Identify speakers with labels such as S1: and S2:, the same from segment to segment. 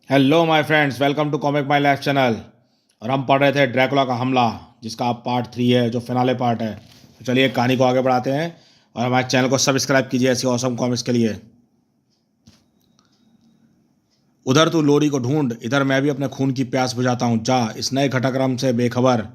S1: Hello my friends, welcome to comic my life channel. और हम पढ़ रहे थे ड्रैकुला का हमला, जिसका अब पार्ट 3 है, जो फिनाले पार्ट है। तो चलिए कहानी को आगे बढ़ाते हैं और हमारे चैनल को सब्सक्राइब कीजिए ऐसी ऑसम कॉमिक्स के लिए। उधर तू लोरी को ढूंढ, इधर मैं भी अपने खून की प्यास बुझाता हूँ। जा इस नए घटनाक्रम से बेखबर।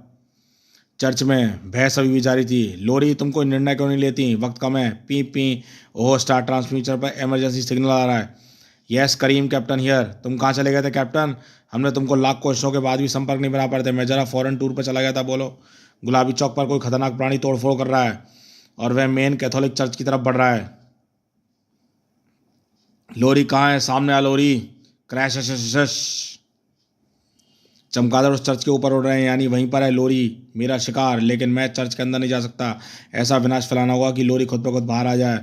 S1: चर्च में बहस अभी भी जारी थी। लोरी, तुम कोई निर्णय क्यों नहीं लेती? वक्त कम है। पी पी। ओह, स्टार ट्रांसमीटर पर इमरजेंसी सिग्नल आ रहा है। Yes Karim, captain here. तुम कहाँ चले गए थे कैप्टन? हमने तुमको लाख कोशिशों के बाद भी संपर्क नहीं बना पाए थे। मैं जरा फॉरेन टूर पर चला गया था। बोलो। गुलाबी चौक पर कोई खतरनाक प्राणी तोड़फोड़ कर रहा है और वह मेन कैथोलिक चर्च की तरफ बढ़ रहा है। लोरी कहाँ है? सामने आ लोरी। क्रैश चमगादड़ उस चर्च के ऊपर उड़ रहे हैं, यानी वहीं पर है लोरी, मेरा शिकार। लेकिन मैं चर्च के अंदर नहीं जा सकता। ऐसा विनाश फैलाना होगा कि लोरी खुद ब खुद बाहर आ जाए।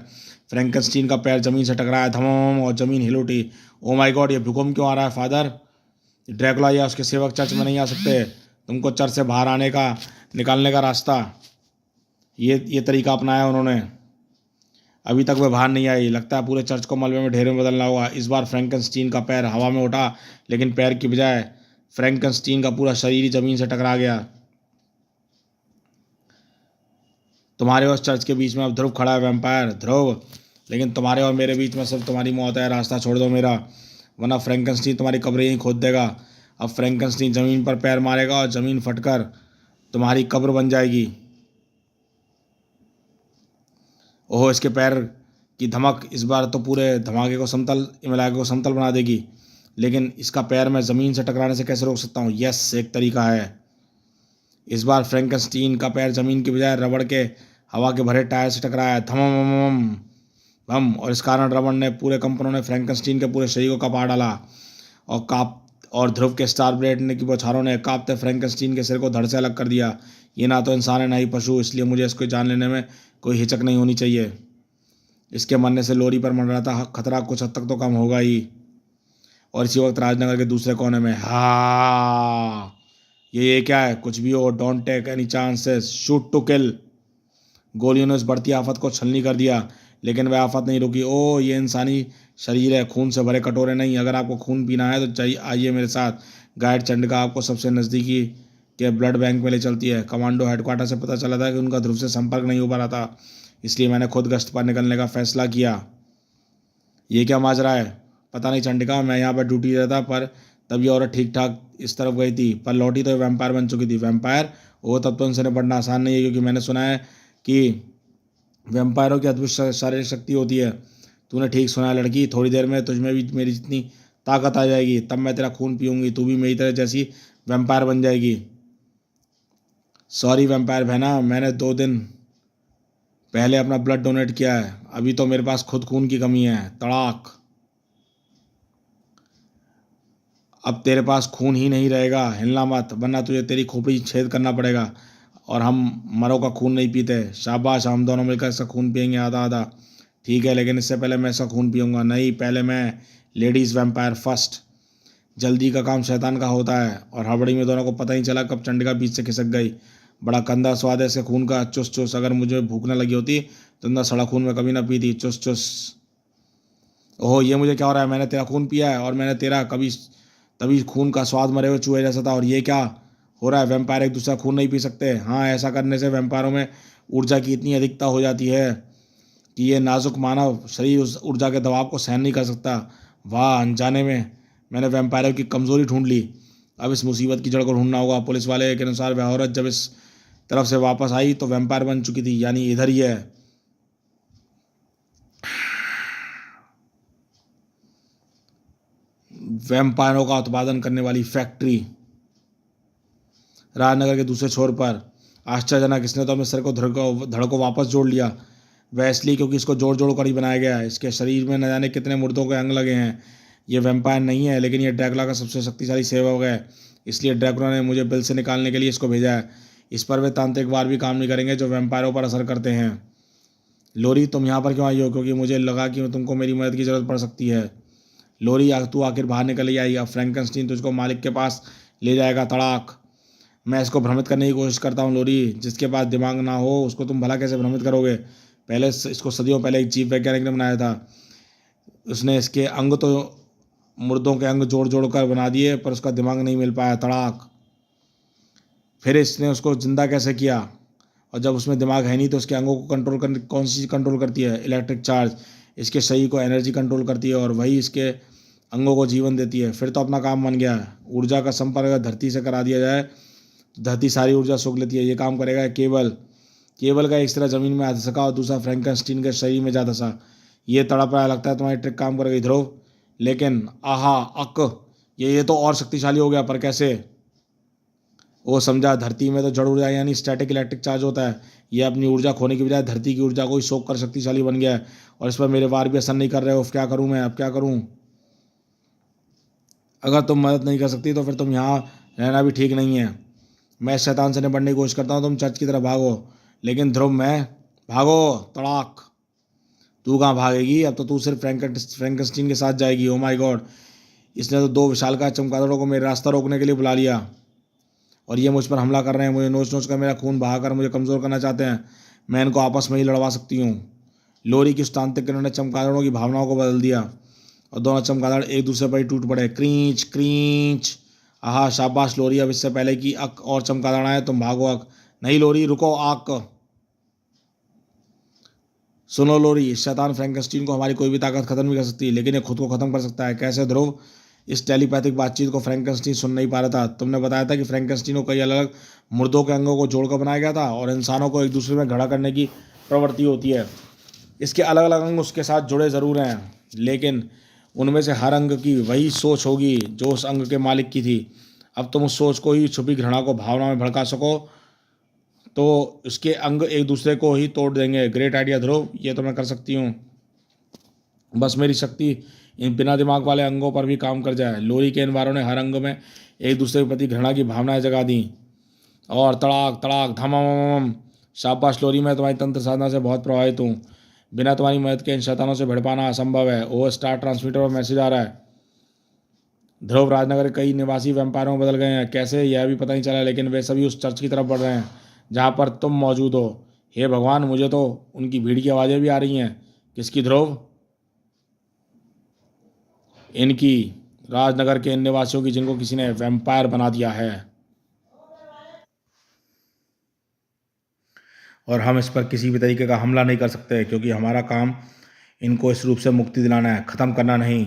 S1: फ्रैंकनस्टीन का पैर जमीन से टकराया, धम, और जमीन हिल उठी। ओ माय गॉड, ये भूकंप क्यों आ रहा है फादर? ड्रैकुला या उसके सेवक चर्च में नहीं आ सकते। तुमको चर्च से बाहर आने का, निकालने का रास्ता, ये तरीका अपनाया उन्होंने। अभी तक वह बाहर नहीं आई। लगता है पूरे चर्च को मलबे में ढेर में बदलना होगा। इस बार फ्रैंकनस्टीन का पैर हवा में उठा, लेकिन पैर की बजाय फ्रैंकनस्टीन का पूरा शरीर ही जमीन से टकरा गया। तुम्हारे और चर्च के बीच में अब ध्रुव खड़ा है, वैम्पायर ध्रुव। लेकिन तुम्हारे और मेरे बीच में सिर्फ तुम्हारी मौत है। रास्ता छोड़ दो मेरा, वरना फ्रैंकनस्टीन तुम्हारी कब्र ही खोद देगा। अब फ्रैंकनस्टीन जमीन पर पैर मारेगा और जमीन फटकर तुम्हारी कब्र बन जाएगी। ओहो, इसके पैर की धमक इस बार तो पूरे धमाके को समतल, इलाके को समतल बना देगी। लेकिन इसका पैर मैं ज़मीन से टकराने से कैसे रोक सकता हूँ? यस, एक तरीका है। इस बार फ्रैंकनस्टीन का पैर जमीन की बजाय रबड़ के हवा के भरे टायर से टकराया। धम भम, और इस कारण रबड़ ने पूरे कंपनों ने फ्रैंकनस्टीन के पूरे शरीर को कपा डाला। और ध्रुव के स्टार ब्लेड ने की बौछारों ने कांपते फ्रैंकनस्टीन के सिर को धड़ से अलग कर दिया। ये ना तो इंसान है ना ही पशु, इसलिए मुझे इसको जान लेने में कोई हिचक नहीं होनी चाहिए। इसके मरने से लोरी पर मंडराता खतरा कुछ हद तक तो कम होगा ही। और इसी वक्त राजनगर के दूसरे कोने में, हा, ये क्या है? कुछ भी हो, don't take any chances, shoot to kill. गोलियों ने उस बढ़ती आफत को छलनी कर दिया, लेकिन वह आफत नहीं रुकी। ओ, ये इंसानी शरीर है, खून से भरे कटोरे नहीं। अगर आपको खून पीना है तो चाहिए, आइए मेरे साथ। गाइड चंडिका आपको सबसे नज़दीकी के ब्लड बैंक में ले चलती है। कमांडो हेडक्वार्टर से पता चला था कि उनका ध्रुव से संपर्क नहीं हो पा रहा था, इसलिए मैंने खुद गश्त पर निकलने का फैसला किया। ये क्या माजरा है? पता नहीं चंडिका, मैं यहाँ पर ड्यूटी रहता, पर तब ये औरत ठीक ठाक इस तरफ गई थी, पर लौटी तो वैम्पायर बन चुकी थी। वैम्पायर? वो तब तो उनसे निपटना आसान नहीं है, क्योंकि मैंने सुना है कि वैम्पायरों की अद्भुत शारीरिक शक्ति होती है। तूने ठीक सुना है लड़की, थोड़ी देर में तुझमें भी मेरी जितनी ताकत आ जाएगी, तब मैं तेरा खून पीऊँगी, तू भी मेरी तरह जैसी वैम्पायर बन जाएगी। सॉरी वैम्पायर बहना, मैंने 2 दिन पहले अपना ब्लड डोनेट किया है। अभी तो मेरे पास खुद खून की कमी है। तड़ाक। अब तेरे पास खून ही नहीं रहेगा। हिलना मत, वरना तुझे तेरी खोपड़ी छेद करना पड़ेगा। और हम मरों का खून नहीं पीते। शाबाश, हम दोनों मिलकर इसका खून पियेंगे, आधा आधा। ठीक है, लेकिन इससे पहले मैं इसका खून पीऊँगा। नहीं, पहले मैं। Ladies vampire first. जल्दी का काम शैतान का होता है। और हड़बड़ी में दोनों को पता ही चला कब चंडिका बीच से खिसक गई। बड़ा गंदा स्वाद है इसके खून का, चुस चुस। अगर मुझे भूख न लगी होती तो अंदर सड़ा खून मैं कभी ना पीती। चुस चुस। ओहो, ये मुझे क्या हो रहा है? मैंने तेरा खून पिया है और मैंने तेरा कभी, तभी खून का स्वाद मरे हुए चूहे जैसा था। और ये क्या हो रहा है? वैम्पायर एक दूसरा खून नहीं पी सकते? हाँ, ऐसा करने से वैम्पायरों में ऊर्जा की इतनी अधिकता हो जाती है कि ये नाजुक मानव शरीर उस ऊर्जा के दबाव को सहन नहीं कर सकता। वाह, अनजाने में मैंने वैम्पायरों की कमज़ोरी ढूंढ ली। अब इस मुसीबत की जड़ को ढूंढना होगा। पुलिस वाले के अनुसार वह औरत जब इस तरफ से वापस आई तो वैम्पायर बन चुकी थी, यानी इधर ही है। वैम्पायरों का उत्पादन करने वाली फैक्ट्री राजनगर के दूसरे छोर पर। आश्चर्यजनक, इसने तो अपने सिर को धड़ को वापस जोड़ लिया। वह इसलिए क्योंकि इसको जोड़ जोड़ कर ही बनाया गया है। इसके शरीर में न जाने कितने मुर्दों के अंग लगे हैं। ये वैम्पायर नहीं है, लेकिन ये ड्रैकुला का सबसे शक्तिशाली सेवक है। इसलिए ड्रैकुला ने मुझे बिल से निकालने के लिए इसको भेजा है। इस पर वे तांत्रिक वार भी काम नहीं करेंगे जो वैम्पायरों पर असर करते हैं। लोरी, तुम यहाँ पर क्यों आई हो? क्योंकि मुझे लगा कि तुमको मेरी मदद की ज़रूरत पड़ सकती है। लोरी, तू आखिर बाहर निकल ही आई। अब फ्रैंकनस्टीन तुझको मालिक के पास ले जाएगा। तड़ाक। मैं इसको भ्रमित करने की कोशिश करता हूँ लोरी। जिसके पास दिमाग ना हो उसको तुम भला कैसे भ्रमित करोगे? पहले इसको सदियों पहले एक जीव वैज्ञानिक ने बनाया था। उसने इसके अंग तो मुर्दों के अंग जोड़ जोड़ कर बना दिए, पर उसका दिमाग नहीं मिल पाया। तड़ाक। फिर इसने उसको जिंदा कैसे किया? और जब उसमें दिमाग है नहीं तो उसके अंगों को कंट्रोल करने कौन सी चीज़ कंट्रोल करती है? Electric charge. इसके शरीर को एनर्जी कंट्रोल करती है और वही इसके अंगों को जीवन देती है। फिर तो अपना काम बन गया है। ऊर्जा का संपर्क अगर धरती से करा दिया जाए तो धरती सारी ऊर्जा सोख लेती है। ये काम करेगा केबल। केबल का एक सिरा जमीन में आ धसका और दूसरा फ्रैंकनस्टीन के शरीर में जा धसा। ये तड़प रहा है, लगता है तुम्हारी ट्रिक काम कर गई ध्रुव। लेकिन आहा अक, ये तो और शक्तिशाली हो गया। पर कैसे? वो समझा, धरती में तो जड़ ऊर्जा यानी स्टैटिक इलेक्ट्रिक चार्ज होता है। ये अपनी ऊर्जा खोने की बजाय धरती की ऊर्जा को ही सोख कर शक्तिशाली बन गया है और इस पर मेरे वार भी असर नहीं कर रहे हो। क्या करूं मैं? अब क्या करूं? अगर तुम मदद नहीं कर सकती तो फिर तुम यहाँ रहना भी ठीक नहीं है। मैं इस शैतान से निपटने की कोशिश करता हूँ, तुम चर्च की तरफ भागो। लेकिन ध्रुव, मैं भागो। तड़ाक। तू कहाँ भागेगी? अब तो तू सिर्फ फ्रैंकनस्टीन के साथ जाएगी। ओ माय गॉड, इसने तो दो विशालकाय चमगादड़ों को मेरे रास्ता रोकने के लिए बुला लिया और ये मुझ पर हमला कर रहे हैं। मुझे नोच नोच कर मेरा खून बहाकर मुझे कमज़ोर करना चाहते हैं। मैं इनको आपस में ही लड़वा सकती हूँ। लोरी की उस तांत्रिक किरण ने चमगादड़ों की भावनाओं को बदल दिया और दोनों चमगादड़ एक दूसरे पर ही टूट पड़े। क्रींच क्रींच। आहा शाबाश लोरी, अब इससे पहले कि अक और चमगादड़ आए तुम भागो। अक नहीं लोरी, रुको। आक। सुनो लोरी, इस शैतान फ्रैंकनस्टीन को हमारी कोई भी ताकत खत्म नहीं कर सकती, लेकिन ये खुद को खत्म कर सकता है। कैसे ध्रुव? इस टेलीपैथिक बातचीत को फ्रैंकनस्टीन सुन नहीं पा रहा था। तुमने बताया था कि फ्रैंकनस्टीन को कई अलग अलग मुर्दों के अंगों को जोड़कर बनाया गया था और इंसानों को एक दूसरे में खड़ा करने की प्रवृत्ति होती है। इसके अलग अलग अंग उसके साथ जुड़े ज़रूर हैं, लेकिन उनमें से हर अंग की वही सोच होगी जो उस अंग के मालिक की थी। अब तुम उस सोच को ही छुपी घृणा को भावना में भड़का सको तो उसके अंग एक दूसरे को ही तोड़ देंगे। ग्रेट आइडिया ध्रुव, ये तो मैं कर सकती हूँ। बस मेरी शक्ति इन बिना दिमाग वाले अंगों पर भी काम कर जाए। लोरी के इन वारों ने हर अंग में एक दूसरे के प्रति घृणा की भावनाएं जगा दी और तड़ाक तड़ाक धमाम। शाबाश लोरी, मैं तुम्हारी तंत्र साधना से बहुत प्रभावित हूँ। बिना तुम्हारी मदद के इन शैतानों से भिड़ पाना असंभव है। ओह, स्टार ट्रांसमीटर पर मैसेज आ रहा है। ध्रुव, राजनगर के कई निवासी वैम्पायरों में बदल गए हैं। कैसे, यह भी पता नहीं चला, लेकिन वे सभी उस चर्च की तरफ बढ़ रहे हैं जहाँ पर तुम मौजूद हो। हे भगवान, मुझे तो उनकी भीड़ की आवाज़ें भी आ रही हैं। किसकी ध्रुव? इनकी, राजनगर के इन निवासियों की जिनको किसी ने वैम्पायर बना दिया है। और हम इस पर किसी भी तरीके का हमला नहीं कर सकते क्योंकि हमारा काम इनको इस रूप से मुक्ति दिलाना है, ख़त्म करना नहीं।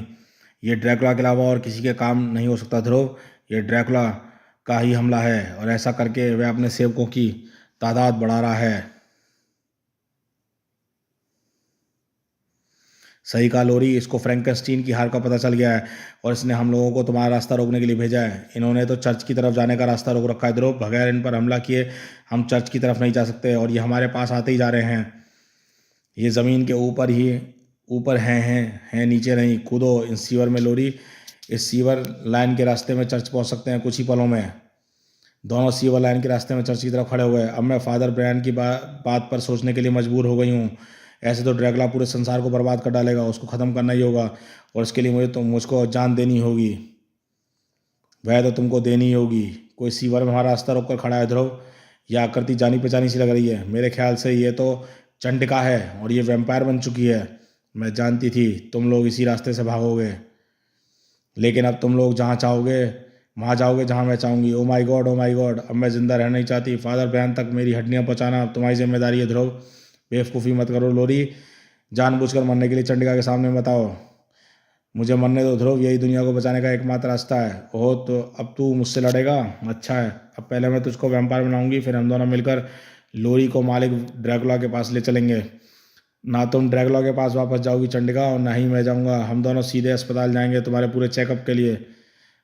S1: ये ड्रैकुला के अलावा और किसी के काम नहीं हो सकता ध्रुव। ये ड्रैकुला का ही हमला है और ऐसा करके वह अपने सेवकों की तादाद बढ़ा रहा है। सही कहा लोरी, इसको फ्रैंकनस्टीन की हार का पता चल गया है और इसने हम लोगों को तुम्हारा रास्ता रोकने के लिए भेजा है। इन्होंने तो चर्च की तरफ जाने का रास्ता रोक रखा है ध्रुव। बगैर इन पर हमला किए हम चर्च की तरफ नहीं जा सकते और ये हमारे पास आते ही जा रहे हैं। ये ज़मीन के ऊपर ही ऊपर हैं, नीचे नहीं। कूदो इन सीवर में लोरी। इस सीवर लाइन के रास्ते में चर्च पहुंच सकते हैं कुछ ही पलों में। दोनों सीवर लाइन के रास्ते में चर्च की तरफ खड़े हुए। अब मैं फादर ब्रायन की बात पर सोचने के लिए मजबूर हो गई हूँ। ऐसे तो ड्रैकुला पूरे संसार को बर्बाद कर डालेगा, उसको ख़त्म करना ही होगा और इसके लिए मुझको जान देनी होगी। वह तो तुमको देनी ही होगी। कोई सीवर में हमारा रास्ता रोक कर खड़ा है ध्रुव। यह आकृति जानी पहचानी सी लग रही है। मेरे ख्याल से ये तो चंडिका है और ये वैम्पायर बन चुकी है। मैं जानती थी तुम लोग इसी रास्ते से भागोगे, लेकिन अब तुम लोग जहाँ चाहोगे वहाँ जाओगे जहाँ मैं चाहूँगी। Oh my God, oh my God, अब मैं ज़िंदा रहना नहीं चाहती। फादर ब्रायन तक मेरी हड्डियाँ पहुँचाना अब तुम्हारी जिम्मेदारी है ध्रुव। बेवकूफ़ी मत करो लोरी, जानबूझकर मरने के लिए चंडिका के सामने मत आओ। मुझे मरने दो ध्रुव, यही दुनिया को बचाने का एकमात्र रास्ता है। ओह, तो अब तू मुझसे लड़ेगा? अच्छा है, अब पहले मैं तुझको वैम्पायर बनाऊंगी, फिर हम दोनों मिलकर लोरी को मालिक ड्रैकुला के पास ले चलेंगे। ना तुम ड्रैकुला के पास वापस जाओगी चंडिका और ना ही मैं जाऊंगा। हम दोनों सीधे अस्पताल जाएंगे तुम्हारे पूरे चेकअप के लिए।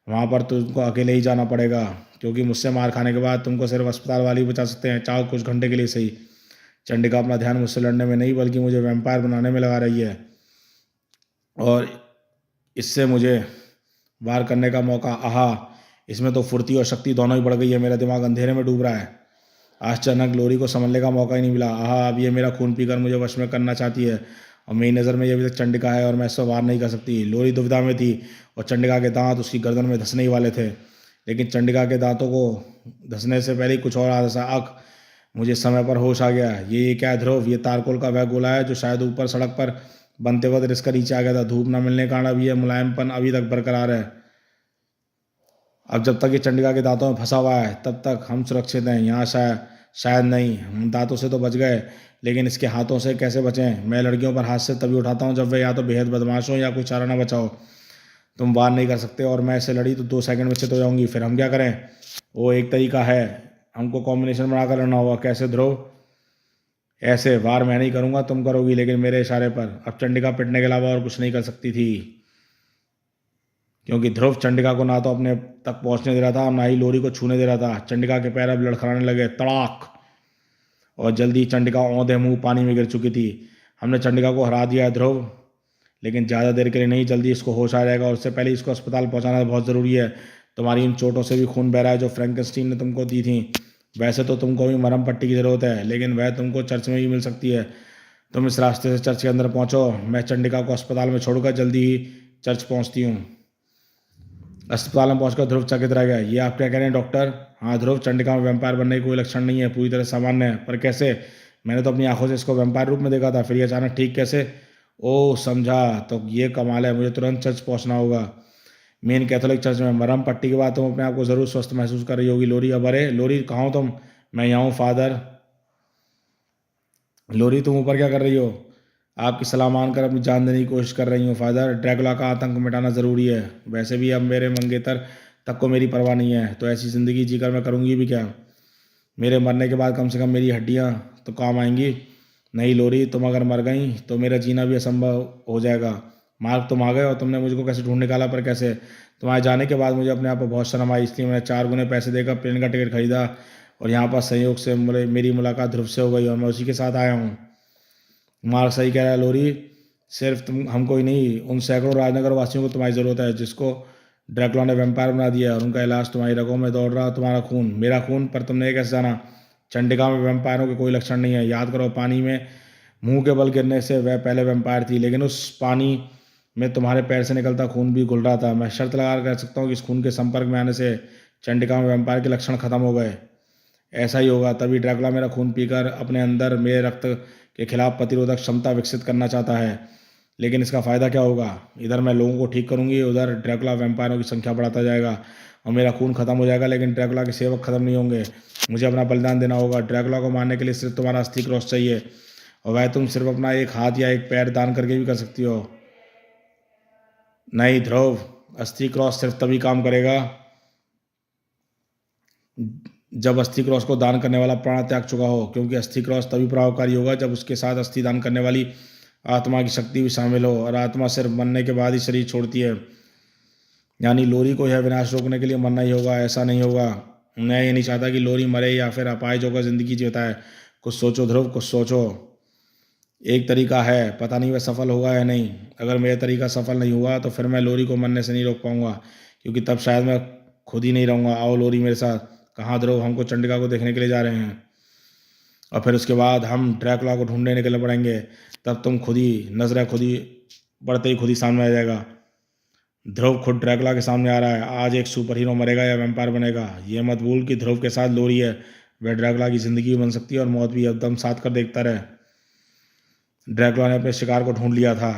S1: वहाँ पर तुमको अकेले ही जाना पड़ेगा क्योंकि मुझसे मार खाने के बाद तुमको सिर्फ अस्पताल वाले ही बचा सकते हैं, चाहो कुछ घंटे के लिए सही। चंडिका अपना ध्यान मुझसे लड़ने में नहीं बल्कि मुझे वैम्पायर बनाने में लगा रही है और इससे मुझे वार करने का मौका। आहा, इसमें तो फुर्ती और शक्ति दोनों ही बढ़ गई है। मेरा दिमाग अंधेरे में डूब रहा है। आश्चर्यजनक, लोरी को संभलने का मौका ही नहीं मिला। आहा, अब ये मेरा खून पीकर मुझे वश में करना चाहती है और मेरी नज़र में ये अभी तक चंडिका है और मैं इससे वार नहीं कर सकती। लोरी दुविधा में थी और चंडिका के दांत उसकी गर्दन में धंसने ही वाले थे, लेकिन चंडिका के दांतों को धंसने से पहले कुछ और हादसा। अक, मुझे समय पर होश आ गया। ये क्या है ध्रुव? ये तारकोल का वह गोला है जो शायद ऊपर सड़क पर बनते वक्त रिस्क नीचे आ गया था। धूप न मिलने के कारण अब ये मुलायमपन अभी तक बरकरार है। अब जब तक ये चंडिका के दांतों में फंसा हुआ है तब तक हम सुरक्षित हैं। यहाँ शायद नहीं, हम दांतों से तो बच गए, लेकिन इसके हाथों से कैसे बचें? मैं लड़कियों पर हाथ से तभी उठाता हूँ जब वे या तो बेहद बदमाश हो या कोई चारा ना बचाओ। तुम वार नहीं कर सकते और मैं इससे लड़ी तो 2 सेकंड में चित हो जाऊंगी। फिर हम क्या करें? वो एक तरीका है, हमको कॉम्बिनेशन बनाकर लड़ना होगा। कैसे ध्रुव? ऐसे। वार मैं नहीं करूंगा, तुम करोगी, लेकिन मेरे इशारे पर। अब चंडिका पिटने के अलावा और कुछ नहीं कर सकती थी, क्योंकि ध्रुव चंडिका को ना तो अपने तक पहुंचने दे रहा था और ना ही लोरी को छूने दे रहा था। चंडिका के पैर अब लड़खड़ाने लगे, तड़ाक, और जल्दी चंडिका औंधे मुंह पानी में गिर चुकी थी। हमने चंडिका को हरा दिया है ध्रुव, लेकिन ज़्यादा देर के लिए नहीं। जल्दी इसको होश आ जाएगा और उससे पहले इसको अस्पताल पहुंचाना बहुत ज़रूरी है। तुम्हारी इन चोटों से भी खून बह रहा है जो फ्रैंकनस्टीन ने तुमको दी थी। वैसे तो तुमको भी मरहम पट्टी की ज़रूरत है, लेकिन वह तुमको चर्च में भी मिल सकती है। तुम इस रास्ते से चर्च के अंदर पहुंचो, मैं चंडिका को अस्पताल में छोड़कर जल्दी ही चर्च पहुंचती हूँ। अस्पताल में पहुंचकर ध्रुव चकित रह गया। ये आप क्या कह रहे हैं डॉक्टर? हाँ ध्रुव, चंडिका में वैम्पायर बनने की कोई लक्षण नहीं है, पूरी तरह सामान्य है। पर कैसे? मैंने तो अपनी आंखों से इसको वैम्पायर रूप में देखा था, फिर ये अचानक ठीक कैसे? ओह समझा, तो ये कमाल है। मुझे तुरंत चर्च पहुंचना होगा, मेन कैथोलिक चर्च में। मरहम पट्टी के बाद तुम अपने आप को ज़रूर स्वस्थ महसूस कर रही होगी लोरी। अब अरे लोरी, कहाँ हो तुम? मैं यहाँ हूँ फादर। लोरी, तुम ऊपर क्या कर रही हो? आपकी सलाह मानकर अपनी जान देने की कोशिश कर रही हूँ फादर। ड्रैकुला का आतंक मिटाना ज़रूरी है। वैसे भी अब मेरे मंगेतर तक को मेरी परवाह नहीं है, तो ऐसी ज़िंदगी जीकर मैं करूँगी भी क्या? मेरे मरने के बाद कम से कम मेरी हड्डियाँ तो काम आएंगी। नहीं लोरी, तुम अगर मर गई तो मेरा जीना भी असंभव हो जाएगा। मार्ग तुम आ गए और तुमने मुझको कैसे ढूंढ निकाला, पर कैसे? तुम्हारे जाने के बाद मुझे अपने आप पर बहुत शर्म आई, इसलिए मैंने 4 गुने पैसे देकर प्लेन का टिकट खरीदा और यहाँ पर संयोग से मेरी मुलाकात ध्रुव से हो गई और मैं उसी के साथ आया हूँ। मार्ग सही कह रहा है लोरी, सिर्फ तुम हमको ही नहीं, उन सैकड़ों राजनगर वासियों को तुम्हारी ज़रूरत है जिसको ड्रैकुला ने वैम्पायर बना दिया है, और उनका इलाज तुम्हारी रगों में दौड़ रहा। तुम्हारा खून, मेरा खून? पर तुमने ये कैसे जाना? चंडिका में वैम्पायरों के कोई लक्षण नहीं है। याद करो, पानी में मुंह के बल गिरने से वह पहले वैम्पायर थी, लेकिन उस पानी में तुम्हारे पैर से निकलता खून भी घुल रहा था। मैं शर्त लगा कर कह सकता हूँ कि इस खून के संपर्क में आने से चंडिका में वैम्पायर के लक्षण खत्म हो गए। ऐसा ही होगा, तभी ड्रैकुला मेरा खून पीकर अपने अंदर मेरे रक्त के खिलाफ प्रतिरोधक क्षमता विकसित करना चाहता है। लेकिन इसका फ़ायदा क्या होगा? इधर मैं लोगों को ठीक करूंगी, उधर ड्रैकुला वैम्पायरों की संख्या बढ़ाता जाएगा और मेरा खून खत्म हो जाएगा, लेकिन ड्रैकुला के सेवक खत्म नहीं होंगे। मुझे अपना बलिदान देना होगा। ड्रैकुला को मारने के लिए सिर्फ तुम्हारा अस्थि क्रॉस चाहिए, और वह तुम सिर्फ अपना एक हाथ या एक पैर दान करके भी कर सकती हो। नहीं ध्रुव, अस्थि क्रॉस सिर्फ तभी काम करेगा जब अस्थि क्रॉस को दान करने वाला प्राण त्याग चुका हो, क्योंकि अस्थि क्रॉस तभी प्रभावकारी होगा जब उसके साथ अस्थि दान करने वाली आत्मा की शक्ति भी शामिल हो, और आत्मा सिर्फ मरने के बाद ही शरीर छोड़ती है। यानी लोरी को यह विनाश रोकने के लिए मरना ही होगा। ऐसा नहीं होगा। मैं ये नहीं चाहता कि लोरी मरे या फिर अपाहिज होकर जिंदगी जीता। कुछ सोचो ध्रुव, कुछ सोचो। एक तरीका है, पता नहीं वह सफल होगा या नहीं। अगर मेरा तरीका सफल नहीं हुआ तो फिर मैं लोरी को मरने से नहीं रोक पाऊंगा, क्योंकि तब शायद मैं खुद ही नहीं रहूंगा। आओ लोरी मेरे साथ। कहाँ ध्रुव? हमको चंडिका को देखने के लिए जा रहे हैं, और फिर उसके बाद हम ड्रैकुला को ढूंढने निकलने पड़ेंगे। तब तुम खुद ही नजरें खुद ही बढ़ते ही खुद ही सामने आ जाएगा। ध्रुव खुद ड्रैकुला के सामने आ रहा है। आज एक सुपर हीरो मरेगा या वैम्पायर बनेगा। ये मत भूल कि ध्रुव के साथ लोरी है। वह ड्रैकुला की जिंदगी भी बन सकती है और मौत भी। एकदम साथ कर देखता रहे। ड्रैकुला ने अपने शिकार को ढूंढ लिया था।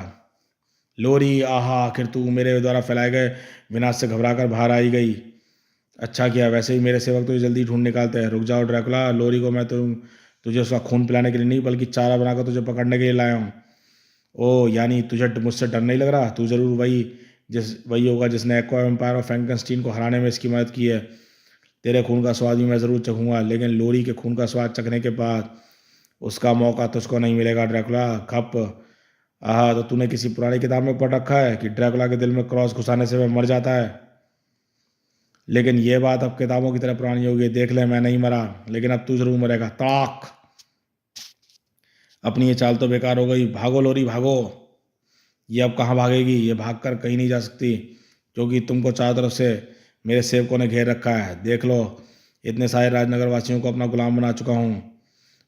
S1: लोरी, आहा, आखिर तू मेरे द्वारा फैलाए गए विनाश से घबराकर बाहर आई गई। अच्छा किया। वैसे भी मेरे सेवक तुझे जल्दी ढूंढ निकालते हैं। रुक जाओ ड्रैकुला, लोरी को मैं तुझे उसका खून पिलाने के लिए नहीं बल्कि चारा बनाकर तुझे पकड़ने के लिए लाया हूँ। ओह, यानी तुझे मुझसे डर नहीं लग रहा? तू जरूर वही होगा जिसने एक्वा वैम्पायर और फ्रैंकनस्टीन को हराने में इसकी मदद की है। तेरे खून का स्वाद भी मैं ज़रूर चखूंगा, लेकिन लोरी के खून का स्वाद चखने के बाद उसका मौका तुझको नहीं मिलेगा ड्रैकुला। खप। आहा, तो तूने किसी पुरानी किताब में पढ़ रखा है कि ड्रैकुला के दिल में क्रॉस घुसाने से वह मर जाता है। लेकिन यह बात अब किताबों की तरह पुरानी होगी। देख ले, मैं नहीं मरा, लेकिन अब तू जरूर मरेगा। ताक। अपनी ये चाल तो बेकार हो गई। भागो लोरी, भागो। ये अब कहाँ भागेगी? ये भागकर कहीं नहीं जा सकती, क्योंकि तुमको चारों तरफ से मेरे सेवकों ने घेर रखा है। देख लो, इतने सारे राजनगर वासियों को अपना गुलाम बना चुका हूँ।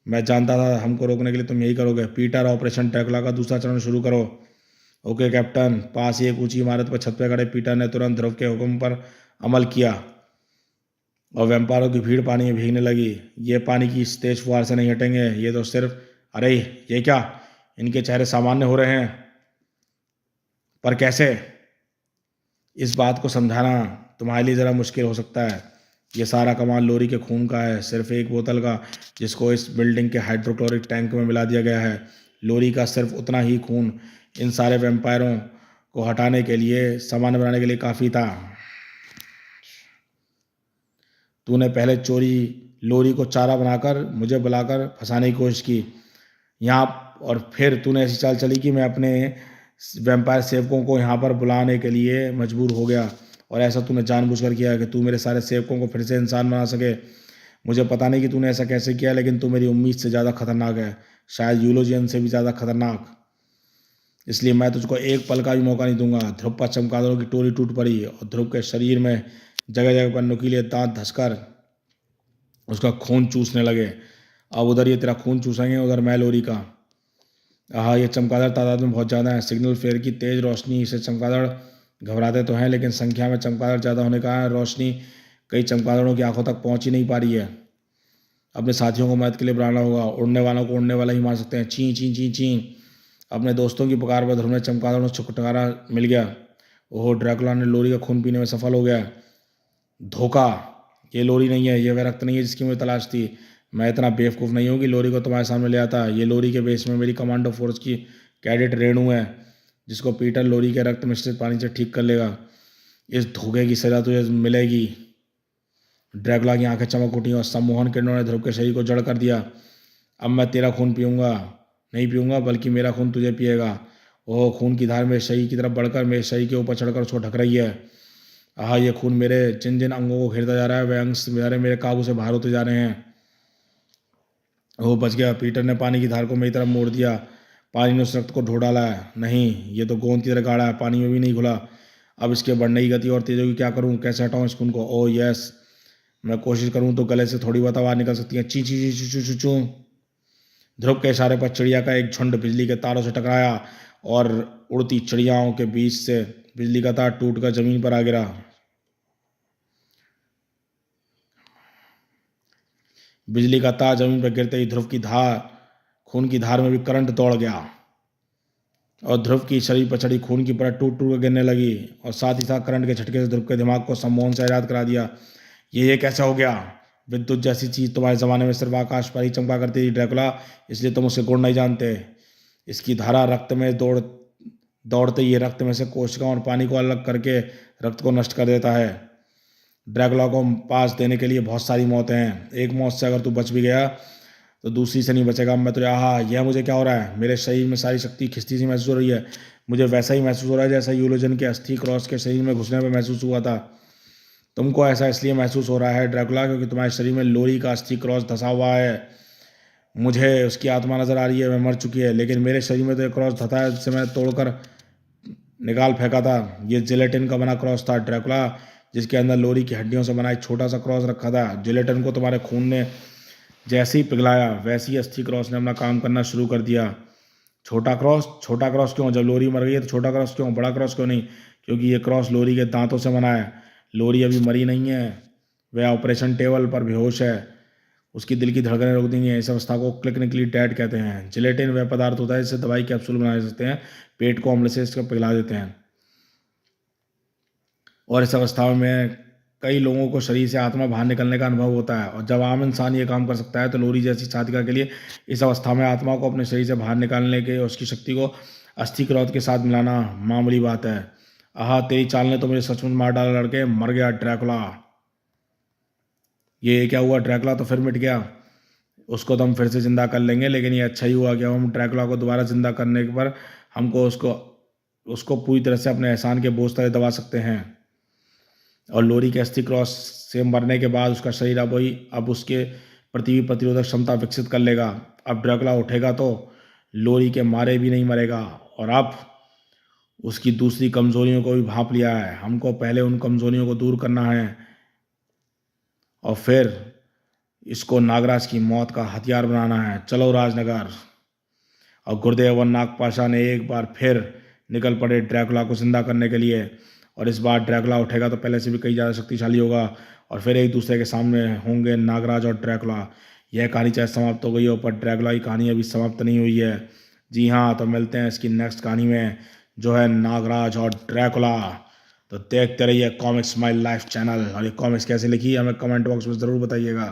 S1: मैं जानता था हमको रोकने के लिए तुम यही करोगे। पीटर, ऑपरेशन ड्रैकुला का दूसरा चरण शुरू करो। Okay captain. पास ही एक ऊंची इमारत पर छत पर खड़े पीटर ने तुरंत ध्रुव के हुक्म पर अमल किया और वैम्पायरों की भीड़ पानी में भीगने लगी। ये पानी की इस तेज फुहार से नहीं हटेंगे। ये तो सिर्फ, अरे ये क्या? इनके चेहरे सामान्य हो रहे हैं। पर कैसे, इस बात को समझाना तुम्हारे लिए ज़रा मुश्किल हो सकता है। ये सारा कमाल लोरी के खून का है, सिर्फ एक बोतल का, जिसको इस बिल्डिंग के हाइड्रोक्लोरिक टैंक में मिला दिया गया है। लोरी का सिर्फ उतना ही खून इन सारे वैम्पायरों को हटाने के लिए, सामान्य बनाने के लिए काफ़ी था। तूने पहले चोरी लोरी को चारा बनाकर मुझे बुलाकर फंसाने की कोशिश की यहाँ, और फिर तूने ऐसी चाल चली कि मैं अपने वैम्पायर सेवकों को यहाँ पर बुलाने के लिए मजबूर हो गया। और ऐसा तूने जानबूझकर किया कि तू मेरे सारे सेवकों को फिर से इंसान बना सके। मुझे पता नहीं कि तूने ऐसा कैसे किया, लेकिन तू मेरी उम्मीद से ज़्यादा खतरनाक है, शायद यूलोजियन से भी ज़्यादा खतरनाक। इसलिए मैं तुझको एक पल का भी मौका नहीं दूंगा। ध्रुव पर चमगादड़ों की टोली टूट पड़ी और ध्रुव के शरीर में जगह जगह पर नुकीले दांत धंसकर उसका खून चूसने लगे। अब उधर ये तेरा खून चूसेंगे, उधर मैं लोरी का। हाँ, ये चमगादड़ तादाद में बहुत ज़्यादा है। सिग्नल फेयर की तेज़ रोशनी से चमगादड़ घबराते तो हैं, लेकिन संख्या में चमगादड़ ज़्यादा होने का रोशनी कई चमगादड़ों की आंखों तक पहुंच ही नहीं पा रही है। अपने साथियों को मदद के लिए बुलाना होगा। उड़ने वालों को उड़ने वाला ही मार सकते हैं। ची ची ची ची। अपने दोस्तों की पुकार पर ध्रुव ने चमगादड़ों से छुटकारा मिल गया। ओहो, ड्रैकुला ने लोरी का खून पीने में सफल हो गया। धोखा, ये लोरी नहीं है, ये वह रक्त नहीं है जिसकी मुझे तलाश थी। मैं इतना बेवकूफ़ नहीं हूँ कि लोरी को तुम्हारे सामने ले आता। ये लोरी के बेस में मेरी कमांडो फोर्स की कैडेट रेणु है, जिसको पीटर लोरी के रक्त मिश्रित पानी से ठीक कर लेगा। इस धोखे की सजा तुझे मिलेगी। ड्रैकुला की आंखें चमक उठी और सम्मोहन किरणों ने ध्रुव के शरीर को जड़ कर दिया। अब मैं तेरा खून पीऊंगा, नहीं पीऊंगा, बल्कि मेरा खून तुझे पिएगा। ओह, खून की धार मेरे शरीर की तरफ बढ़कर मेरे शरीर के ऊपर चढ़कर उसको ढक रही है। आह, ये खून मेरे जिन जिन अंगों को घेरता जा रहा है, वे अंग मेरे काबू से बाहर होते जा रहे हैं। ओह, बच गया। पीटर ने पानी की धार को मेरी तरफ मोड़ दिया। पानी ने उस रक्त को ढो डाला है। नहीं, ये तो गोंद की तरह गाढ़ा है, पानी में भी नहीं घुला। अब इसके बढ़ने की गति और तेज होगी। क्या करूं, कैसे हटाऊं इस खून को? ओह यस, मैं कोशिश करूं तो गले से थोड़ी बहुत आवाज़ निकल सकती है। ची ची ची चू चू चू। ध्रुव के इशारे पर चिड़िया का एक झुंड बिजली के तारों से टकराया और उड़ती चिड़ियाओं के बीच से बिजली का तार टूटकर जमीन पर आ गिरा। बिजली का तार जमीन पर गिरते ही ध्रुव की धार, खून की धार में भी करंट दौड़ गया और ध्रुव की शरीर पर चढ़ी खून की परत टूट टूट कर गिरने लगी। और साथ ही साथ करंट के झटके से ध्रुव के दिमाग को सम्मोहन से आजाद करा दिया। ये कैसा हो गया? विद्युत जैसी चीज तुम्हारे जमाने में सिर्फ आकाश पर ही चमका करती थी ड्रैकुला, इसलिए तुम उसके गुण नहीं जानते। इसकी धारा रक्त में दौड़ते ही रक्त में से कोशिकाओं और पानी को अलग करके रक्त को नष्ट कर देता है। ड्रैकुला को पास देने के लिए बहुत सारी मौतें हैं। एक मौत से अगर तू बच भी गया तो दूसरी से नहीं बचेगा। मैं तुझे, यह मुझे क्या हो रहा है? मेरे शरीर में सारी शक्ति खिंचती सी महसूस हो रही है। मुझे वैसा ही महसूस हो रहा है जैसा यूलोजन के अस्थि क्रॉस के शरीर में घुसने पर महसूस हुआ था। तुमको ऐसा इसलिए महसूस हो रहा है ड्रैकुला, क्योंकि तुम्हारे शरीर में लोरी का अस्थि क्रॉस धंसा हुआ है। मुझे उसकी आत्मा नजर आ रही है, वह मर चुकी है, लेकिन मेरे शरीर में तो एक क्रॉस धंसा है जिसे मैंने तोड़कर निकाल फेंका था। ये जिलेटिन का बना क्रॉस था ड्रैकुला, जिसके अंदर लोरी की हड्डियों से बना एक छोटा सा क्रॉस रखा था। जिलेटिन को तुम्हारे खून ने जैसे ही पिघलाया, वैसे ही अस्थि क्रॉस ने अपना काम करना शुरू कर दिया। छोटा क्रॉस? छोटा क्रॉस क्यों? जब लोरी मर गई है तो छोटा क्रॉस क्यों? बड़ा क्रॉस क्यों नहीं? क्योंकि ये क्रॉस लोरी के दांतों से बना है। लोरी अभी मरी नहीं है, वह ऑपरेशन टेबल पर बेहोश है। उसकी दिल की धड़कनें रोक देंगी। इस अवस्था को क्लिनिकली डेड कहते हैं। जिलेटिन वह पदार्थ होता है जिससे दवाई कैप्सूल बनाए सकते हैं। पेट को अम्ल से इसको पिघला देते हैं, और इस अवस्था में कई लोगों को शरीर से आत्मा बाहर निकलने का अनुभव होता है। और जब आम इंसान ये काम कर सकता है तो लोरी जैसी साधिका के लिए इस अवस्था में आत्मा को अपने शरीर से बाहर निकालने के उसकी शक्ति को अस्थि क्रौध के साथ मिलाना मामूली बात है। तेरी चाल ने तो मुझे सचमुच मार डाला लड़के। मर गया ड्रैकुला। ये क्या हुआ? ड्रैकुला तो फिर मिट गया। उसको तो हम फिर से जिंदा कर लेंगे, लेकिन ये अच्छा ही हुआ कि हम ड्रैकुला को दोबारा जिंदा करने पर हमको उसको उसको पूरी तरह से अपने एहसान के बोझ तले दबा सकते हैं। और लोरी के अस्थि क्रॉस से मरने के बाद उसका शरीर अब उसके प्रति प्रतिरोधक क्षमता विकसित कर लेगा। अब ड्रैकुला उठेगा तो लोरी के मारे भी नहीं मरेगा। और अब उसकी दूसरी कमजोरियों को भी भांप लिया है। हमको पहले उन कमजोरियों को दूर करना है और फिर इसको नागराज की मौत का हथियार बनाना है। चलो राजनगर। और गुरुदेव और नागपाशा ने एक बार फिर निकल पड़े ड्रैकुला को जिंदा करने के लिए। और इस बार ड्रैकुला उठेगा तो पहले से भी कई ज़्यादा शक्तिशाली होगा, और फिर एक दूसरे के सामने होंगे नागराज और ड्रैकुला। यह कहानी चाहे समाप्त हो गई हो, पर ड्रैकुला की कहानी अभी समाप्त नहीं हुई है। जी हाँ, तो मिलते हैं इसकी नेक्स्ट कहानी में, जो है नागराज और ड्रैकुला। तो देखते रहिए कॉमिक्स माई लाइफ चैनल। और ये कॉमिक्स कैसे लिखी है हमें कमेंट बॉक्स में ज़रूर बताइएगा।